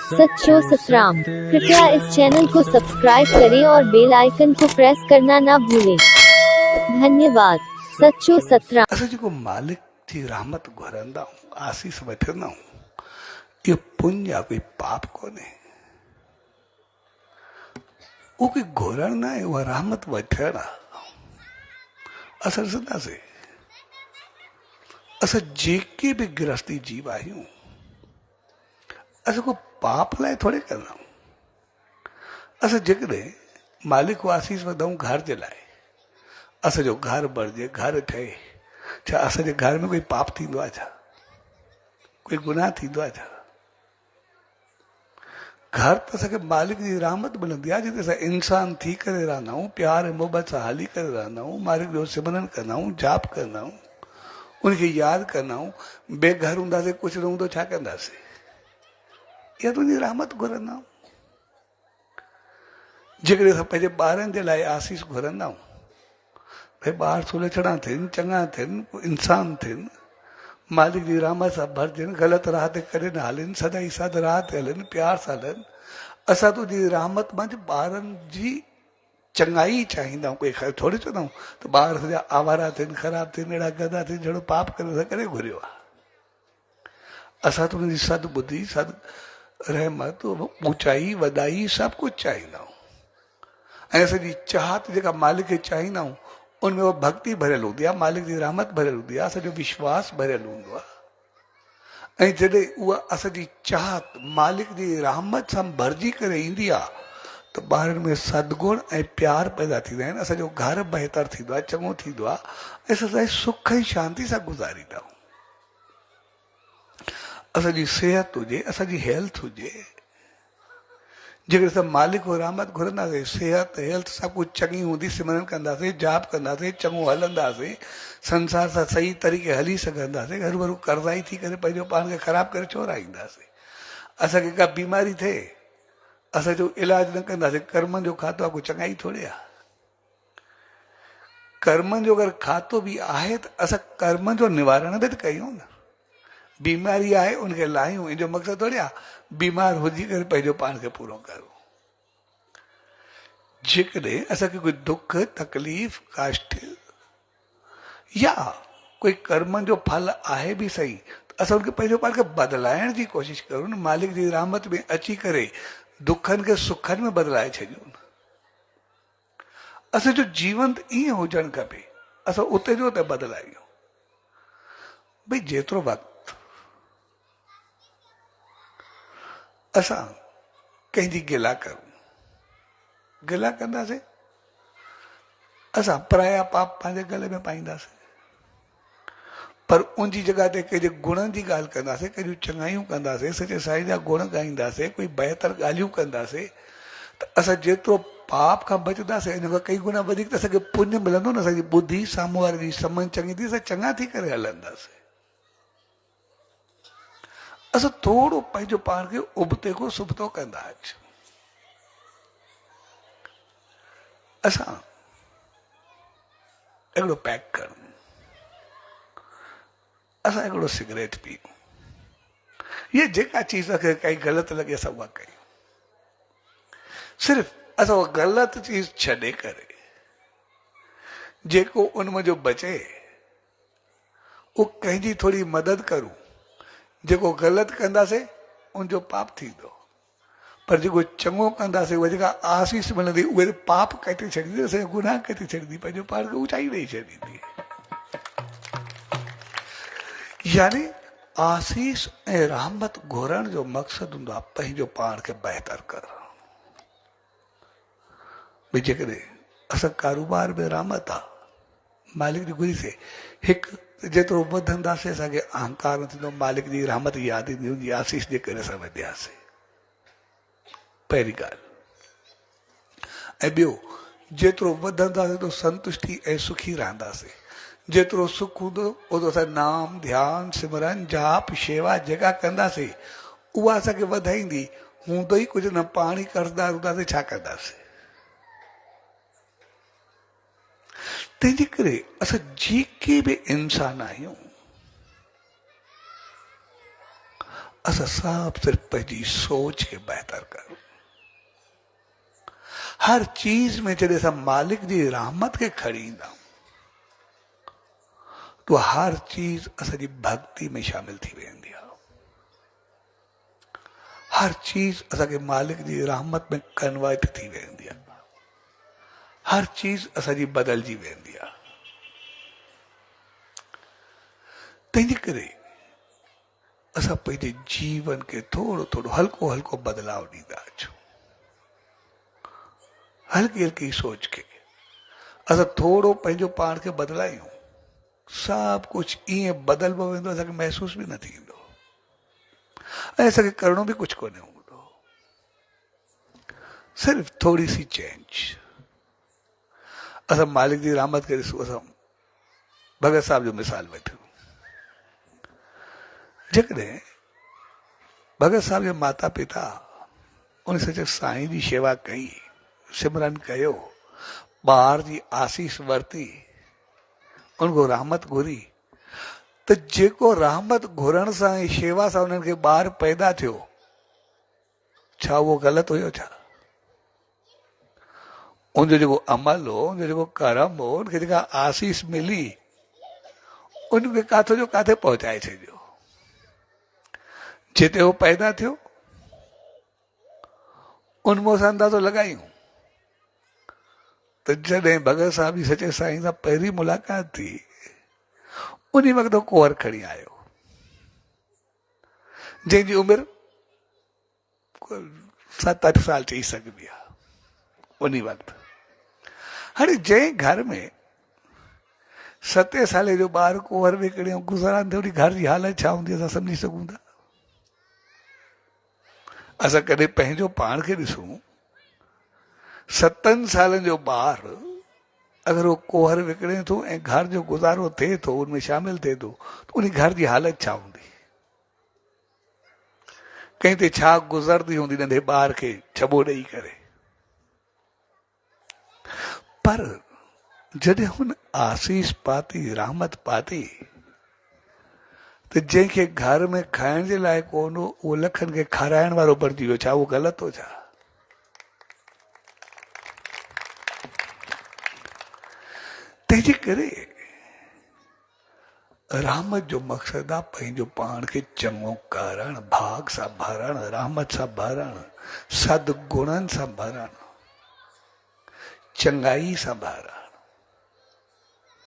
सच्चो सतराम। कृपया इस चैनल को सब्सक्राइब करें और बेल आइकन को प्रेस करना ना भूलें। धन्यवाद। सच्चो सतराम। असां जेको मालिक जी रहमत घुरंदा आहियूं, आसीस वठंदा आहियूं, इहो पुण्य आहे, कोई पाप कोन्हे। उहो कोई घुरण न आहे, उहा रहमत वठण आहे। असां ॾिसंदासीं, असां जेके बि गृहस्थी जीव आहियूं, असां को पाप लाइ थोरे कंदा आहियूं। असां जेकॾहिं मालिक को आसीस वधूं घर जे लाइ, असांजो घर बणिजे, घर ठहे, छा असांजे घर में कोई पाप थींदो आहे? छा कोई गुनाह थींदो आहे? छा घर त असांखे मालिक जी रहमत मिलंदी आहे, जिते असां इंसान थी करे रहंदा आहियूं, प्यार ऐं मोहबत सां हली करे रहंदा आहियूं, मालिक जो सिमरन कंदा आहियूं, जाप कंदा आहियूं, उनखे यादि कंदा आहियूं। बेघर हूंदासीं, कुझु न हूंदो, छा कंदासीं? इहा तुंहिंजी रहमत घुरंदा आहियूं। जेकॾहिं असां पंहिंजे ॿारनि जे लाइ आसीस घुरंदा आहियूं, भई ॿार सुलछड़ा थियनि, चङा थियनि, इंसान थियनि, मालिक जी रहमत सां भरिजनि, ग़लति राह ते कॾहिं न हलनि, सदाई साध राह ते हलनि, प्यार सां हलनि। असां तुंहिंजी रहमत मां ॿारनि जी चङाई चाहींदा आहियूं। कोई थोरी चवंदा आहियूं त ॿार सॼा आवारा थियनि, ख़राब थियनि, अहिड़ा गदा थियनि, जहिड़ो पाप करे असां करे घुरियो आहे। असां तुंहिंजी सद ॿुधी, सद रहमत, ऊचाई, वॾाई सभु कुझु चाहींदा आहियूं। ऐं असांजी चाहत जेका मालिक खे चाहींदा आहियूं, उनमें उहा भक्ति भरियल हूंदी आहे, मालिक जी रहमत भरियल हूंदी आहे, असांजो विश्वास भरियल हूंदो आहे। ऐं जॾहिं उहा असांजी चाहत मालिक जी रहमत सां भरिजी करे ईंदी आहे, त ॿारनि में सदगुण ऐं प्यार पैदा थींदा आहिनि, असांजो घर बहितर थींदो आहे, चङो थींदो आहे, ऐं असां सुख ऐं शांती सां गुज़ारींदा आहियूं। असांजी सिहत हुजे, असांजी हेल्थ हुजे, जेकॾहिं असां मालिक को रहमत घुरंदासीं, सिहत हेल्थ सभु कुझु चङी हूंदी, सिमरन कंदासीं, जाप कंदासीं, चङो हलंदासीं, संसार सां सही तरीक़े हली सघंदासीं, हरू भरू कर्ज़ाई थी करे पंहिंजो पाण खे ख़राबु करे छो राईंदासीं? असांखे का बीमारी थिए, असांजो इलाज न कंदासीं, कर्मनि जो खातो आहे, कोई चङाई थोरी आहे। कर्मनि जो अगरि खातो बि आहे, त असां कर्मनि जो निवारण बि त कयूं न। बीमारी आहे, उनखे लाहियूं, इन जो मक़सदु थोरी आहे बीमार हुजी करे पंहिंजो पाण खे पूरो करो। जेकॾहिं असांखे कोई दुख, तकलीफ़, कष्ट या कोई कर्मनि जो फल आहे बि सही, त असां उनखे पंहिंजो पाण खे बदिलाइण जी कोशिशि करूं न, मालिक जी रहमत में अची करे दुखनि खे सुखनि में बदिलाए छॾियूं। असांजो जीवन त ईअं हुजणु खपे, असां उते जो त बदिलायूं। भई जेतिरो वक़्तु असां कंहिंजी गिला करूं, गिला कंदासीं, असां पराया पाप पंहिंजे गले में पाईंदासीं। पर उनजी जॻह ते कंहिंजे गुणनि जी ॻाल्हि कंदासीं, कंहिंजूं चङाइयूं कंदासीं, सचे साईं जा गुण ॻाईंदासीं, कोई बहितर ॻाल्हियूं कंदासीं, त असां जेतिरो पाप खां बचंदासीं, इन खां कई गुना वधीक त असांखे पुण्य मिलंदो न। असांजी ॿुधी साम्हूं वारे जी सम्झ चङी थी, असां चङा थी करे हलंदासीं। असां थोरो पंहिंजो पाण खे उबते को सुबतो कंदा अचूं। असां हिकिड़ो पैक करूं, असां हिकिड़ो सिगरेट पीऊं, ये जेका चीज़ खे काई ग़लति लॻे असां उहा कयूं। सिर्फ़ु असां उहा ग़लति चीज़ छॾे करे जेको उन जो बचे, उहो कंहिंजी थोरी मदद करूं। जेको ग़लति कंदासीं उनजो पाप थींदो, पर जेको चङो कंदासीं, उहा जेका आसीस मिलंदी, उहे पाप कटे छॾींदी, असांजो गुनाह कटे छॾींदी, पंहिंजो पाण खे ऊचाई ॾेई छॾींदी। यानी आसीस ऐं रहमत घुरण जो मक़सदु हूंदो आहे पंहिंजो पाण खे बहितर करणु। भई जेकॾहिं असां कारोबार में रहमत आहे, मालिक जी घुरीसीं, हिकु जेतिरो वधंदासीं असांखे अहंकार न थींदो, मालिक जी रहमत यादि ईंदी, हुनजी आसीस जे करे असां वधियासीं। पहिरीं ॻाल्हि। ऐं ॿियो, जेतिरो वधंदासीं तो संतुष्टि ऐं सुखी रहंदासीं। जेतिरो सुख हूंदो ओतिरो असां नाम, ध्यान, सिमरन, जाप, शेवा जेका कंदासीं, उहा असांखे वधाईंदी। हूंदो ई कुझु न, पाणी कर्ज़दार हूंदासीं, छा कंदासीं? तंहिंजे करे असां जेके बि इंसान आहियूं, असां सभु सिर्फ़ु पंहिंजी सोच खे बहितर करूं। हर चीज में जॾहिं असां मालिक जी रहमत खे खणी ईंदा आहियूं तो हर चीज असांजी भक्ति में शामिल थी वेंदी आहे। हर चीज असांखे मालिक जी रहमत में कन्वर्ट थी वेंदी आहे। हर चीज असांजी बदलजी वेंदी आहे। तंहिंजे करे असां पंहिंजे जीवन खे थोरो थोरो हल्को हल्को बदलाव ॾींदा अचूं। हल्की हल्की सोच के असां थोरो पंहिंजो पाण खे बदलायूं, सभु कुझु ईअं बदलबो वेंदो, असांखे महसूस बि न थींदो ऐं असांखे करिणो बि कुझु कोन्हे हूंदो। सिर्फ़ु थोरी सी चेंज। असां मालिक जी रहमत खे ॾिसूं। असां भगत साहब जो मिसाल वठूं। जेकॾहिं भगत साहब जे माता पिता उन सचे साईं जी शेवा कई, सिमरन कयो, ॿार जी आसीस वरिती, उनको रहमत घुरी, त जेको रहमत घुरण सां ऐं शेवा सां उन्हनि खे ॿार पैदा थियो, छा उहो ग़लति हुयो छा? उनजो जेको अमल हो, उनजो जेको कर्म हो, उनखे जेका आसीस मिली, उनखे काथे जो काथे पहुचाए छॾियो। जिते हो पैदा थियो उन मों असां अंदाज़ो लॻायूं त जॾहिं भगत साहब जी सचे साईं सां पहिरीं मुलाक़ात थी, उन वक़्तु कुंवर खणी आयो जंहिंजी उमिरि 7-8 साल चई सघिबी आहे। उन वक़्तु हाणे जंहिं घर में 7 साले जो ॿार कुंवर विकिणे गुज़रान थियो, घर जी हालत छा हूंदी असां सम्झी सघूं था। असां कॾहिं पंहिंजो पाण खे ॾिसूं, 7 सालनि जो ॿार अगरि वो कुंवर विकिणे थो ऐं घर जो गुज़ारो थिए थो, उनमें शामिल थिए थो, त उन घर जी हालत छा हूंदी, कंहिं ते छा गुज़रदी हूंदी नंढे ॿार खे छॿो ॾेई करे। पर जॾहिं हुन आसीस पाती, रहमत पाती, त जंहिंखे घर में खाइण जे लाइ कोन हो, उहो लखनि खे खाराइण वारो बणिजी वियो। छा उहो ग़लति हो छा? तंहिंजे करे रहमत जो मक़सदु आहे पंहिंजो पाण खे चङो करणु, भाग सां भरणु, रहमत सां भरणु, सदगुणनि सां भरणु, चङाई सां भरणु।